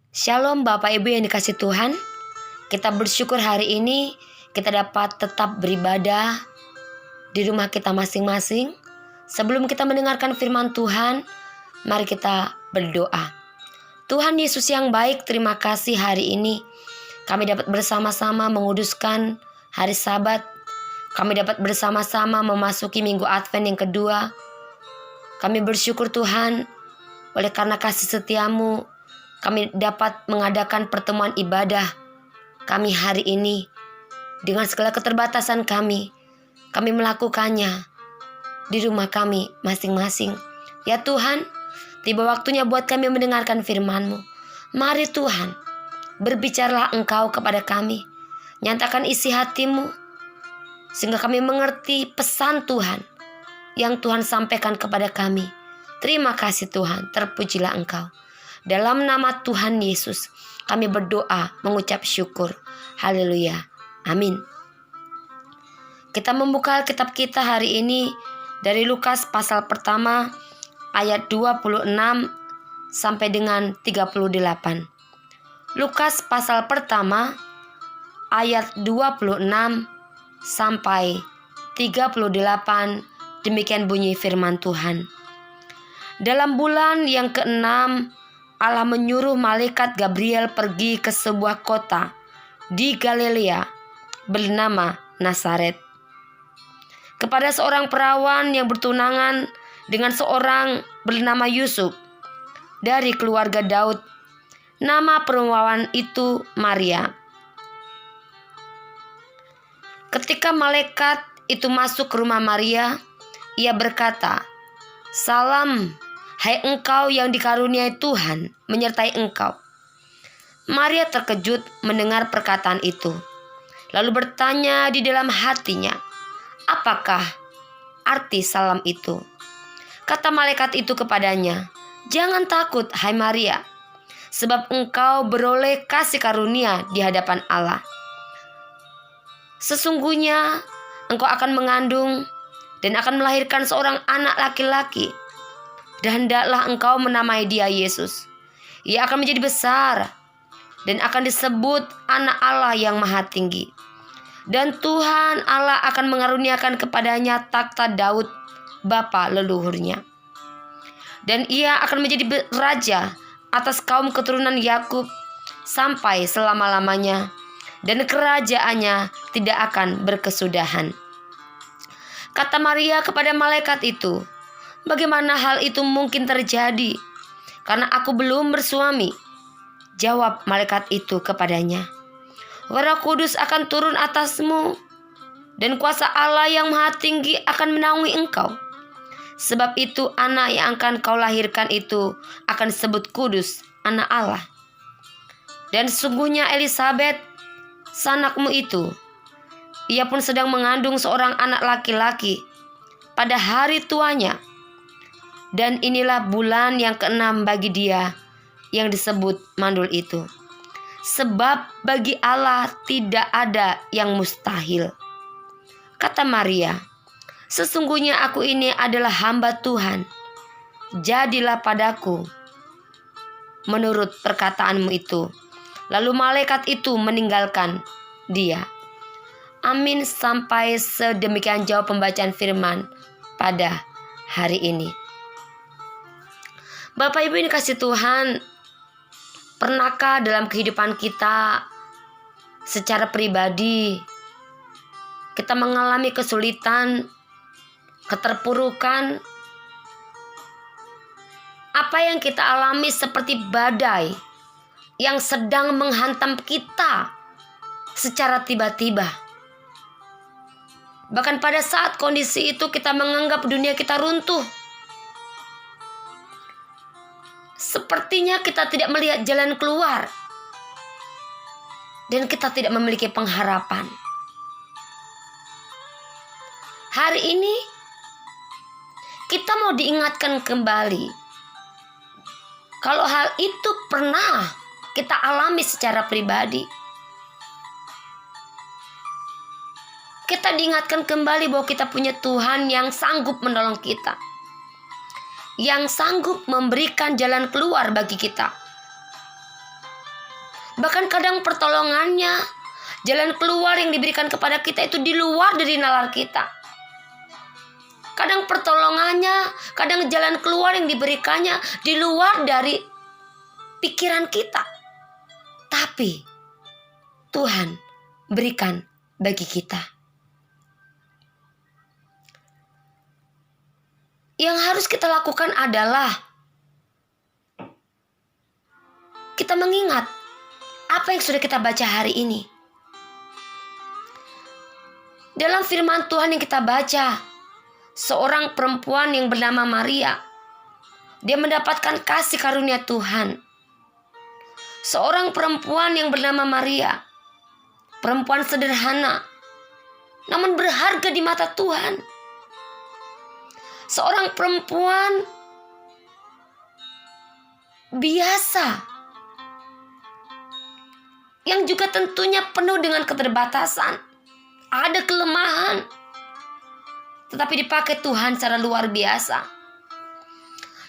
Shalom Bapak Ibu yang dikasih Tuhan. Kita bersyukur hari ini kita dapat tetap beribadah di rumah kita masing-masing. Sebelum kita mendengarkan firman Tuhan, mari kita berdoa. Tuhan Yesus yang baik, terima kasih hari ini kami dapat bersama-sama menguduskan hari Sabat. Kami dapat bersama-sama memasuki minggu Advent yang kedua. Kami bersyukur Tuhan, oleh karena kasih setiamu, kami dapat mengadakan pertemuan ibadah kami hari ini. Dengan segala keterbatasan kami melakukannya di rumah kami masing-masing. Ya Tuhan, tiba waktunya buat kami mendengarkan firman-Mu. Mari Tuhan, berbicaralah Engkau kepada kami. Nyatakan isi hati-Mu, sehingga kami mengerti pesan Tuhan yang Tuhan sampaikan kepada kami. Terima kasih Tuhan, terpujilah Engkau. Dalam nama Tuhan Yesus, kami berdoa mengucap syukur. Haleluya. Amin. Kita membuka Alkitab kita hari ini dari Lukas pasal pertama ayat 26 sampai dengan 38. Lukas pasal pertama ayat 26 sampai 38, demikian bunyi firman Tuhan. Dalam bulan yang ke-6, Allah menyuruh malaikat Gabriel pergi ke sebuah kota di Galilea bernama Nazaret, kepada seorang perawan yang bertunangan dengan seorang bernama Yusuf dari keluarga Daud. Nama perawan itu Maria. Ketika malaikat itu masuk ke rumah Maria, ia berkata, "Salam, hai engkau yang dikaruniai Tuhan menyertai engkau." Maria terkejut mendengar perkataan itu, lalu bertanya di dalam hatinya, apakah arti salam itu? Kata malaikat itu kepadanya, "Jangan takut, hai Maria, sebab engkau beroleh kasih karunia di hadapan Allah. Sesungguhnya engkau akan mengandung dan akan melahirkan seorang anak laki-laki, dan hendaklah engkau menamai dia Yesus. Ia akan menjadi besar dan akan disebut Anak Allah yang Maha Tinggi. Dan Tuhan Allah akan mengaruniakan kepadanya takhta Daud bapa leluhurnya. Dan ia akan menjadi raja atas kaum keturunan Yakub sampai selama-lamanya, dan kerajaannya tidak akan berkesudahan." Kata Maria kepada malaikat itu, "Bagaimana hal itu mungkin terjadi? Karena aku belum bersuami." Jawab malaikat itu kepadanya, "Roh Kudus akan turun atasmu, dan kuasa Allah yang Maha Tinggi akan menaungi engkau. Sebab itu anak yang akan kau lahirkan itu akan disebut kudus, Anak Allah. Dan sesungguhnya Elisabet, sanakmu itu, ia pun sedang mengandung seorang anak laki-laki pada hari tuanya. Dan inilah bulan yang ke-6 bagi dia yang disebut mandul itu. Sebab bagi Allah tidak ada yang mustahil." Kata Maria, "Sesungguhnya aku ini adalah hamba Tuhan. Jadilah padaku menurut perkataanmu itu." Lalu malaikat itu meninggalkan dia. Amin. Sampai sedemikian jauh pembacaan firman pada hari ini. Bapak Ibu yang dikasih Tuhan, pernahkah dalam kehidupan kita secara pribadi kita mengalami kesulitan, keterpurukan? Apa yang kita alami seperti badai yang sedang menghantam kita secara tiba-tiba. Bahkan pada saat kondisi itu kita menganggap dunia kita runtuh. Sepertinya kita tidak melihat jalan keluar, dan kita tidak memiliki pengharapan. Hari ini kita mau diingatkan kembali kalau hal itu pernah kita alami secara pribadi. Kita diingatkan kembali bahwa kita punya Tuhan yang sanggup menolong kita, yang sanggup memberikan jalan keluar bagi kita. Bahkan kadang pertolongannya, jalan keluar yang diberikan kepada kita itu di luar dari nalar kita. Kadang pertolongannya, kadang jalan keluar yang diberikannya di luar dari pikiran kita. Tapi Tuhan berikan bagi kita. Yang harus kita lakukan adalah kita mengingat apa yang sudah kita baca hari ini. Dalam firman Tuhan yang kita baca, seorang perempuan yang bernama Maria, dia mendapatkan kasih karunia Tuhan. Seorang perempuan yang bernama Maria, perempuan sederhana, namun berharga di mata Tuhan. Seorang perempuan biasa, yang juga tentunya penuh dengan keterbatasan, ada kelemahan, tetapi dipakai Tuhan secara luar biasa.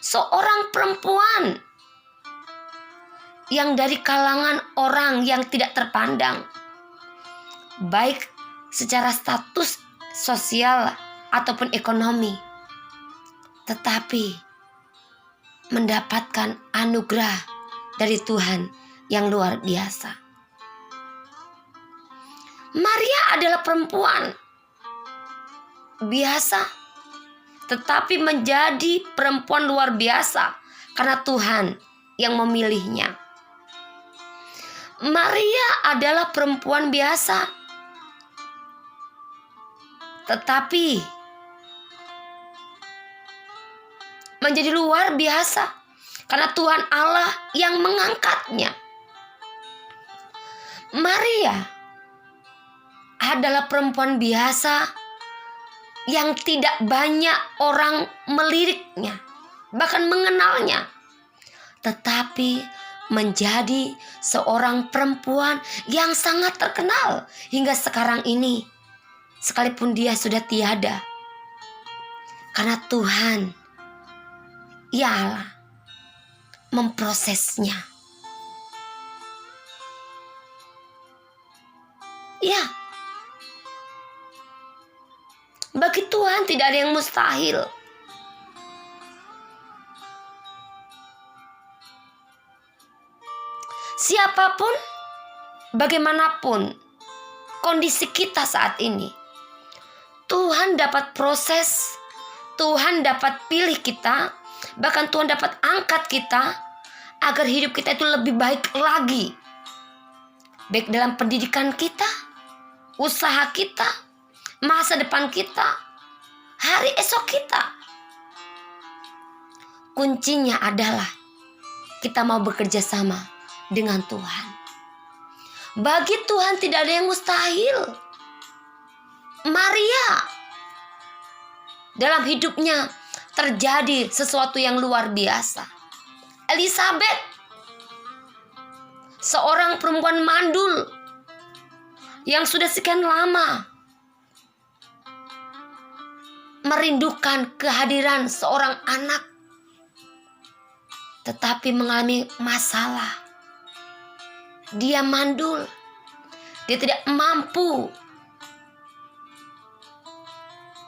Seorang perempuan yang dari kalangan orang yang tidak terpandang, baik secara status sosial ataupun ekonomi, tetapi mendapatkan anugerah dari Tuhan yang luar biasa. Maria adalah perempuan biasa, tetapi menjadi perempuan luar biasa karena Tuhan yang memilihnya. Maria adalah perempuan biasa, tetapi menjadi luar biasa karena Tuhan Allah yang mengangkatnya. Maria adalah perempuan biasa yang tidak banyak orang meliriknya, bahkan mengenalnya, tetapi menjadi seorang perempuan yang sangat terkenal hingga sekarang ini, sekalipun dia sudah tiada. Karena Tuhan, ya Allah, memprosesnya. Ya, bagi Tuhan tidak ada yang mustahil. Siapapun, bagaimanapun kondisi kita saat ini, Tuhan dapat proses, Tuhan dapat pilih kita, bahkan Tuhan dapat angkat kita agar hidup kita itu lebih baik lagi. Baik dalam pendidikan kita, usaha kita, masa depan kita, hari esok kita. Kuncinya adalah kita mau bekerja sama dengan Tuhan. Bagi Tuhan tidak ada yang mustahil. Maria, dalam hidupnya terjadi sesuatu yang luar biasa. Elizabeth, seorang perempuan mandul yang sudah sekian lama merindukan kehadiran seorang anak, tetapi mengalami masalah. Dia mandul, dia tidak mampu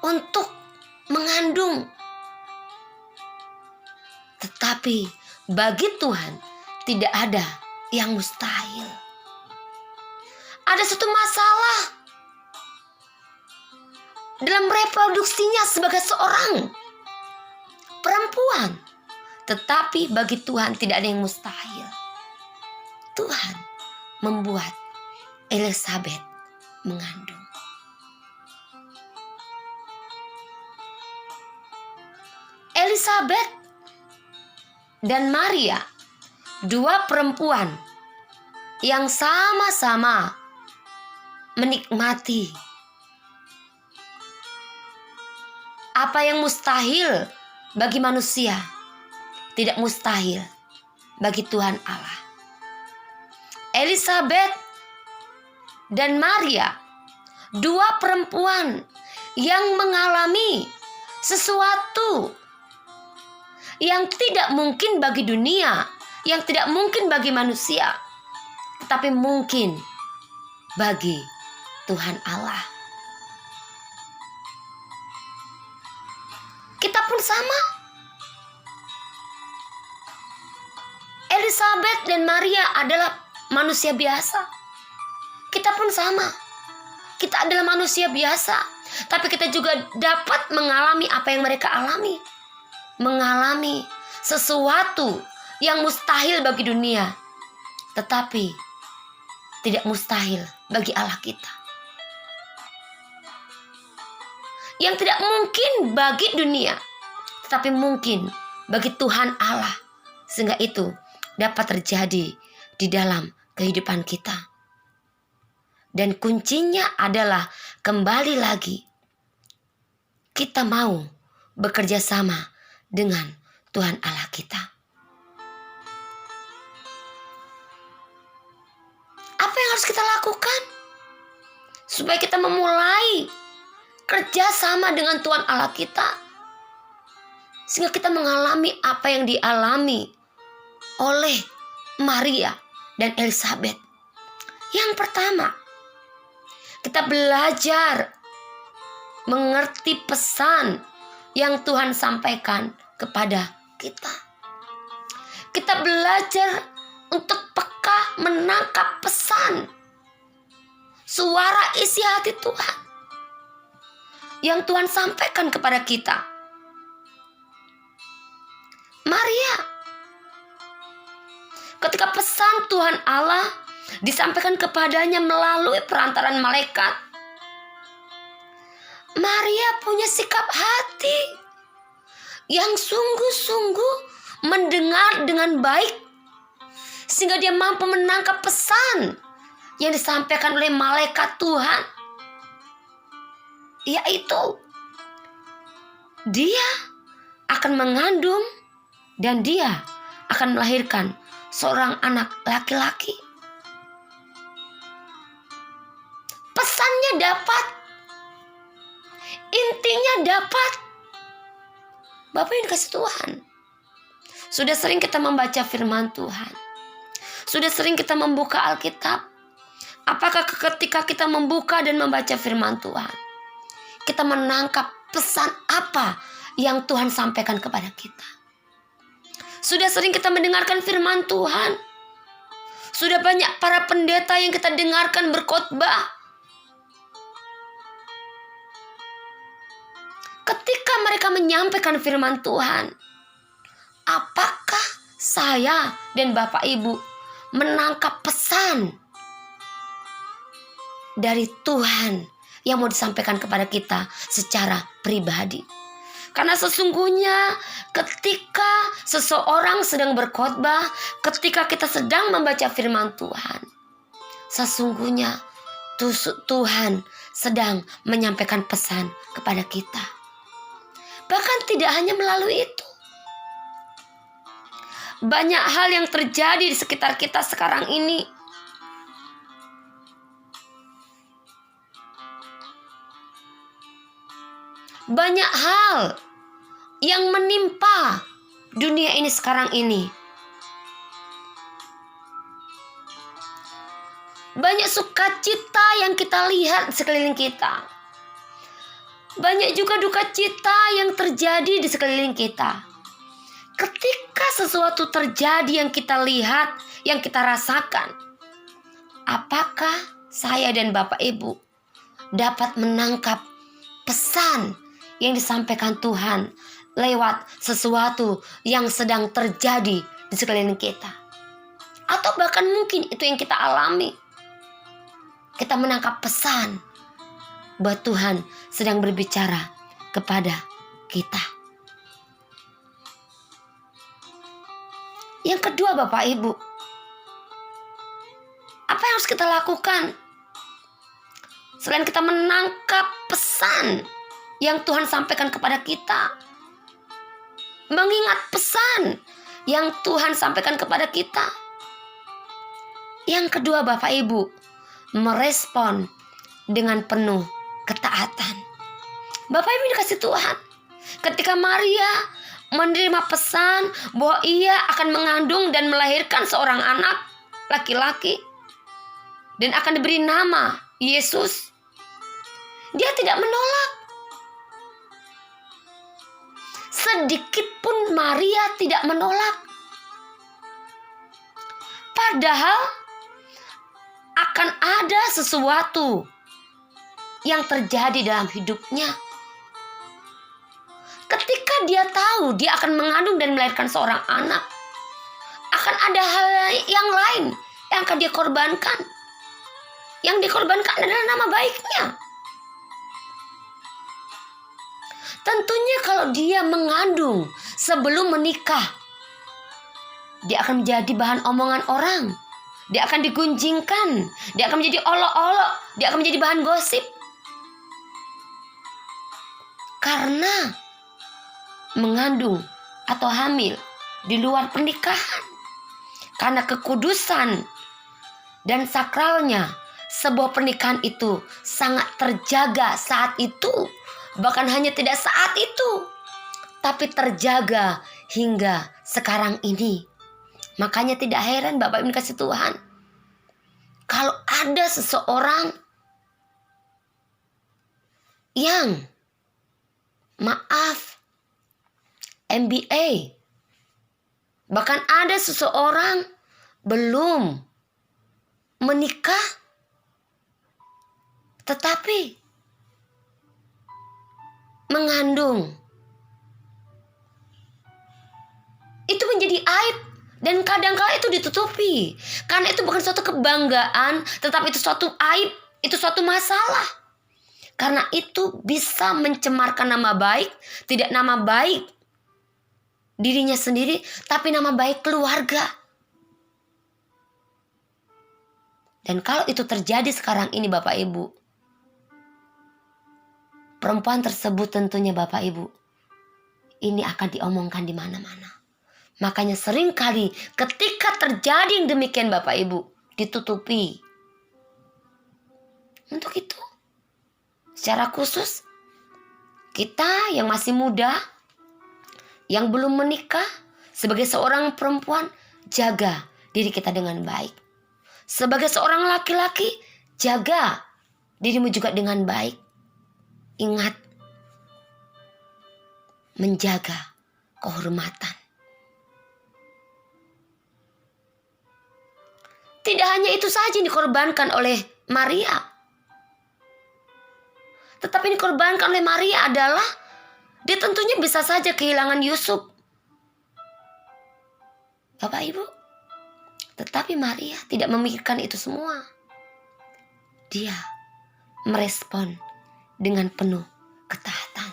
untuk mengandung. Tetapi bagi Tuhan tidak ada yang mustahil. Ada satu masalah dalam reproduksinya sebagai seorang perempuan, tetapi bagi Tuhan tidak ada yang mustahil. Tuhan membuat Elizabeth mengandung. Elizabeth dan Maria, dua perempuan yang sama-sama menikmati apa yang mustahil bagi manusia, tidak mustahil bagi Tuhan Allah. Elizabeth dan Maria, dua perempuan yang mengalami sesuatu yang tidak mungkin bagi dunia, yang tidak mungkin bagi manusia, tetapi mungkin bagi Tuhan Allah. Kita pun sama. Elizabeth dan Maria adalah manusia biasa. Kita pun sama. Kita adalah manusia biasa, tapi kita juga dapat mengalami apa yang mereka alami. Mengalami sesuatu yang mustahil bagi dunia, tetapi tidak mustahil bagi Allah kita. Yang tidak mungkin bagi dunia, tetapi mungkin bagi Tuhan Allah. Sehingga itu dapat terjadi di dalam kehidupan kita. Dan kuncinya adalah kembali lagi, kita mau bekerja sama dengan Tuhan Allah kita. Apa yang harus kita lakukan supaya kita memulai kerja sama dengan Tuhan Allah kita, sehingga kita mengalami apa yang dialami oleh Maria dan Elizabeth? Yang pertama, kita belajar mengerti pesan yang Tuhan sampaikan kepada kita. Kita belajar untuk peka menangkap pesan, suara isi hati Tuhan yang Tuhan sampaikan kepada kita. Maria, ketika pesan Tuhan Allah disampaikan kepadanya melalui perantaran malaikat, Maria punya sikap hati yang sungguh-sungguh mendengar dengan baik, sehingga dia mampu menangkap pesan yang disampaikan oleh malaikat Tuhan, yaitu dia akan mengandung dan dia akan melahirkan seorang anak laki-laki. Pesannya dapat, intinya dapat. Bapak yang dikasih Tuhan, sudah sering kita membaca firman Tuhan, sudah sering kita membuka Alkitab. Apakah ketika kita membuka dan membaca firman Tuhan, kita menangkap pesan apa yang Tuhan sampaikan kepada kita? Sudah sering kita mendengarkan firman Tuhan, sudah banyak para pendeta yang kita dengarkan berkhotbah. Ketika mereka menyampaikan firman Tuhan, apakah saya dan Bapak Ibu menangkap pesan dari Tuhan yang mau disampaikan kepada kita secara pribadi? Karena sesungguhnya ketika seseorang sedang berkhotbah, ketika kita sedang membaca firman Tuhan, sesungguhnya Tuhan sedang menyampaikan pesan kepada kita. Bahkan tidak hanya melalui itu, banyak hal yang terjadi di sekitar kita sekarang ini. Banyak hal yang menimpa dunia ini sekarang ini. Banyak sukacita yang kita lihat sekeliling kita. Banyak juga duka cita yang terjadi di sekeliling kita. Ketika sesuatu terjadi yang kita lihat, yang kita rasakan, apakah saya dan Bapak Ibu dapat menangkap pesan yang disampaikan Tuhan lewat sesuatu yang sedang terjadi di sekeliling kita? Atau bahkan mungkin itu yang kita alami. Kita menangkap pesan bahwa Tuhan sedang berbicara kepada kita. Yang kedua, Bapak Ibu, apa yang harus kita lakukan selain kita menangkap pesan yang Tuhan sampaikan kepada kita, mengingat pesan yang Tuhan sampaikan kepada kita? Yang kedua, Bapak Ibu, merespon dengan penuh ketaatan. Bapak Ibu dikasih Tuhan, ketika Maria menerima pesan bahwa ia akan mengandung dan melahirkan seorang anak laki-laki, dan akan diberi nama Yesus. Dia tidak menolak. Sedikit pun Maria tidak menolak. Padahal akan ada sesuatu yang terjadi dalam hidupnya. Ketika dia tahu dia akan mengandung dan melahirkan seorang anak, akan ada hal yang lain yang akan dia korbankan. Yang dikorbankan adalah nama baiknya. Tentunya kalau dia mengandung sebelum menikah, dia akan menjadi bahan omongan orang. Dia akan digunjingkan. Dia akan menjadi olok-olok. Dia akan menjadi bahan gosip. Karena mengandung atau hamil di luar pernikahan. Karena kekudusan dan sakralnya sebuah pernikahan itu sangat terjaga saat itu. Bahkan hanya tidak saat itu, tapi terjaga hingga sekarang ini. Makanya tidak heran Bapak Ibu dikasih Tuhan, kalau ada seseorang yang MBA, bahkan ada seseorang belum menikah tetapi mengandung, itu menjadi aib dan kadang-kala itu ditutupi karena itu bukan suatu kebanggaan, tetapi itu suatu aib, itu suatu masalah. Karena itu bisa mencemarkan nama baik, tidak nama baik dirinya sendiri, tapi nama baik keluarga. Dan kalau itu terjadi sekarang ini Bapak Ibu, perempuan tersebut tentunya Bapak Ibu, ini akan diomongkan di mana-mana. Makanya seringkali ketika terjadi yang demikian Bapak Ibu, ditutupi. Untuk itu, secara khusus, kita yang masih muda, yang belum menikah, sebagai seorang perempuan, jaga diri kita dengan baik. Sebagai seorang laki-laki, jaga dirimu juga dengan baik. Ingat, menjaga kehormatan. Tidak hanya itu saja yang dikorbankan oleh Maria, tetapi yang dikorbankan oleh Maria adalah dia tentunya bisa saja kehilangan Yusuf. Bapak Ibu, tetapi Maria tidak memikirkan itu semua. Dia merespon dengan penuh ketaatan.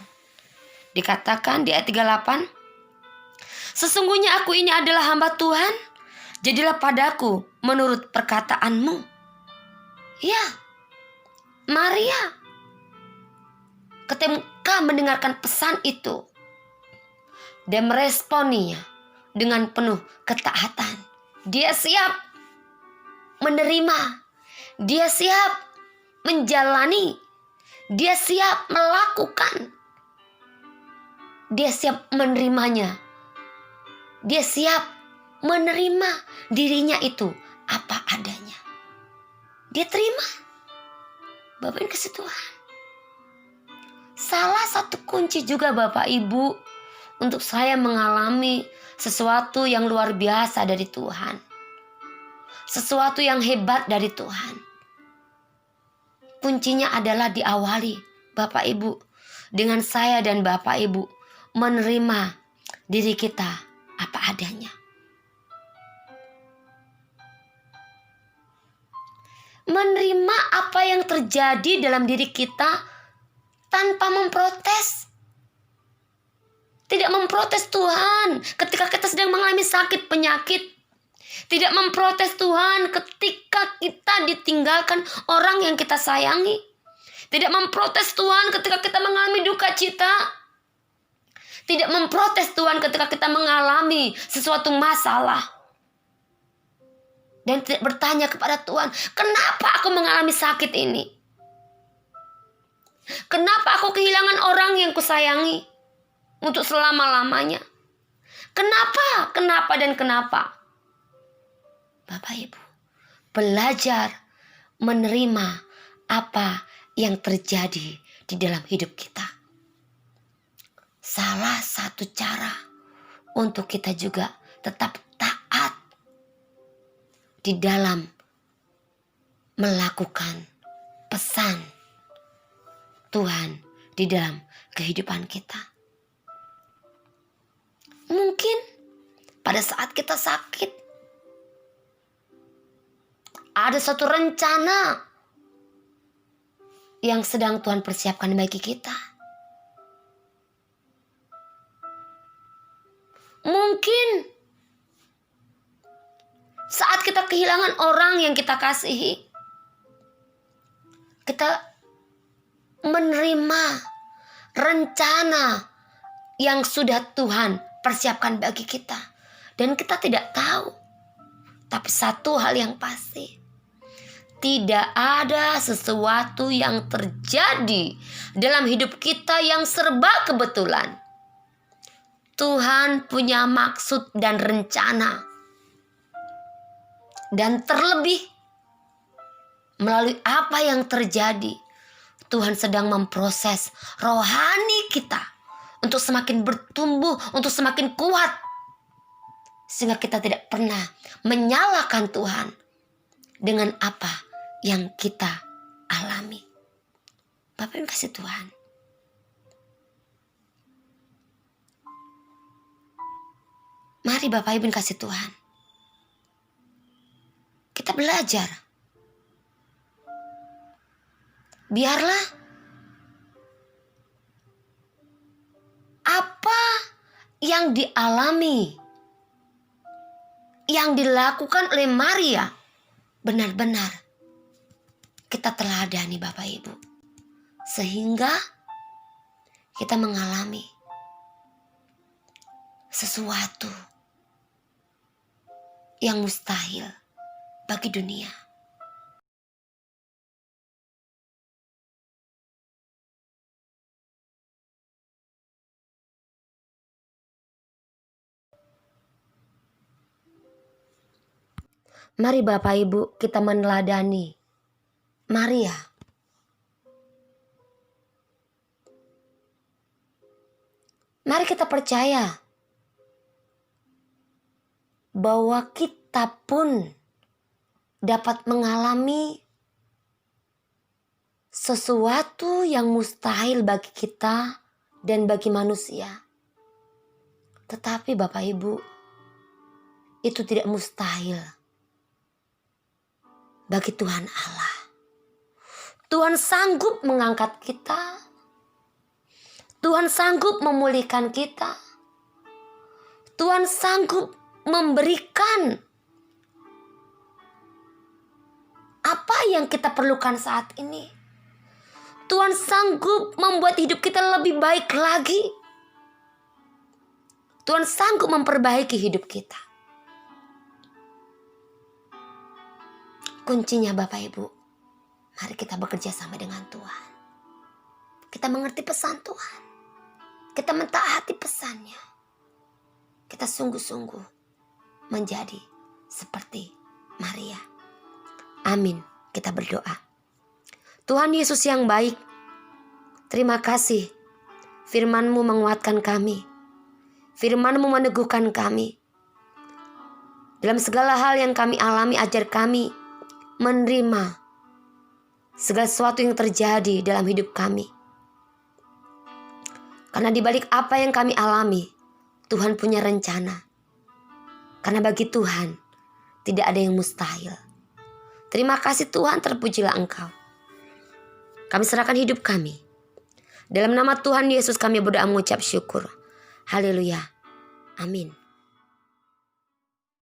Dikatakan di ayat 38, sesungguhnya aku ini adalah hamba Tuhan, jadilah padaku menurut perkataanmu. Ya, Maria ketika mendengarkan pesan itu, dia meresponinya dengan penuh ketaatan. Dia siap menerima, dia siap menjalani, dia siap melakukan, dia siap menerimanya, dia siap menerima dirinya itu apa adanya. Dia terima. Bapak Ibu kasih Tuhan, salah satu kunci juga Bapak Ibu untuk saya mengalami sesuatu yang luar biasa dari Tuhan, sesuatu yang hebat dari Tuhan, kuncinya adalah diawali Bapak Ibu dengan saya dan Bapak Ibu menerima diri kita apa adanya. Menerima apa yang terjadi dalam diri kita tanpa memprotes. Tidak memprotes Tuhan ketika kita sedang mengalami sakit penyakit. Tidak memprotes Tuhan ketika kita ditinggalkan orang yang kita sayangi. Tidak memprotes Tuhan ketika kita mengalami duka cita. Tidak memprotes Tuhan ketika kita mengalami sesuatu masalah. Dan tidak bertanya kepada Tuhan, kenapa aku mengalami sakit ini? Kenapa aku kehilangan orang yang kusayangi untuk selama-lamanya? Kenapa? Kenapa dan kenapa? Bapak Ibu, belajar menerima apa yang terjadi di dalam hidup kita. Salah satu cara untuk kita juga tetap taat di dalam melakukan pesan Tuhan di dalam kehidupan kita. Mungkin pada saat kita sakit, ada satu rencana yang sedang Tuhan persiapkan bagi kita. Mungkin saat kita kehilangan orang yang kita kasihi, kita menerima rencana yang sudah Tuhan persiapkan bagi kita. Dan kita tidak tahu. Tapi satu hal yang pasti, tidak ada sesuatu yang terjadi dalam hidup kita yang serba kebetulan. Tuhan punya maksud dan rencana. Dan terlebih, melalui apa yang terjadi, Tuhan sedang memproses rohani kita untuk semakin bertumbuh, untuk semakin kuat. Sehingga kita tidak pernah menyalahkan Tuhan dengan apa yang kita alami. Bapak Ibu kasih Tuhan. Mari Bapak Ibu kasih Tuhan. Kita belajar. Biarlah apa yang dialami, yang dilakukan oleh Maria, benar-benar kita teladani Bapak Ibu. Sehingga kita mengalami sesuatu yang mustahil bagi dunia. Mari Bapak Ibu kita meneladani Maria. Mari kita percaya bahwa kita pun dapat mengalami sesuatu yang mustahil bagi kita dan bagi manusia. Tetapi Bapak Ibu, itu tidak mustahil bagi Tuhan Allah. Tuhan sanggup mengangkat kita. Tuhan sanggup memulihkan kita. Tuhan sanggup memberikan apa yang kita perlukan saat ini. Tuhan sanggup membuat hidup kita lebih baik lagi. Tuhan sanggup memperbaiki hidup kita. Kuncinya Bapak Ibu, mari kita bekerja sama dengan Tuhan. Kita mengerti pesan Tuhan. Kita mentaati pesannya. Kita sungguh-sungguh menjadi seperti Maria. Amin. Kita berdoa. Tuhan Yesus yang baik, terima kasih. Firman-Mu menguatkan kami. Firman-Mu meneguhkan kami. Dalam segala hal yang kami alami, ajar kami menerima segala sesuatu yang terjadi dalam hidup kami. Karena di balik apa yang kami alami, Tuhan punya rencana. Karena bagi Tuhan tidak ada yang mustahil. Terima kasih Tuhan, terpujilah Engkau. Kami serahkan hidup kami. Dalam nama Tuhan Yesus kami berdoa mengucap syukur. Haleluya. Amin.